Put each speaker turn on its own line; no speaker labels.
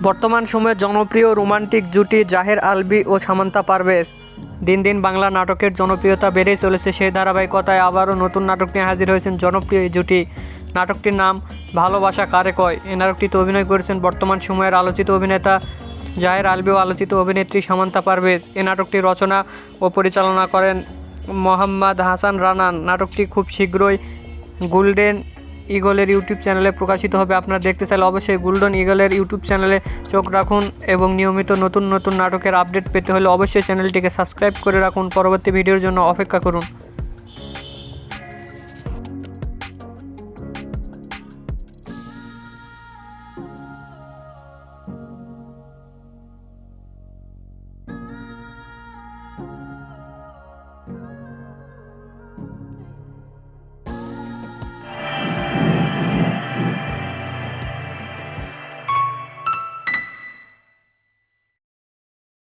বর্তমান সময়ে জনপ্রিয় রোমান্টিক জুটি জাহের আলভী ও সামান্তা পারভেজ। দিন দিন বাংলা নাটকের জনপ্রিয়তা বেড়েই চলেছে। সেই ধারাবাহিকতায় আবারও নতুন নাটক নিয়ে হাজির হয়েছেন জনপ্রিয় এই জুটি। নাটকটির নাম ভালোবাসা কারে কয়। এই নাটকটিতে অভিনয় করেছেন বর্তমান সময়ের আলোচিত অভিনেতা জাহের আলভী ও আলোচিত অভিনেত্রী সামান্তা পারভেজ। এই নাটকটি রচনা ও পরিচালনা করেন মোহাম্মদ হাসান রানান। নাটকটি খুব শীঘ্রই গোল্ডেন ইগলের ইউটিউব চ্যানেলে প্রকাশিত হবে। আপনারা দেখতে চাইলে অবশ্যই গোল্ডেন ইগলের ইউটিউব চ্যানেলে চোখ রাখুন এবং নিয়মিত নতুন নতুন নাটকের আপডেট পেতে হলে অবশ্যই চ্যানেলটিকে সাবস্ক্রাইব করে রাখুন। পরবর্তী ভিডিওর জন্য অপেক্ষা করুন।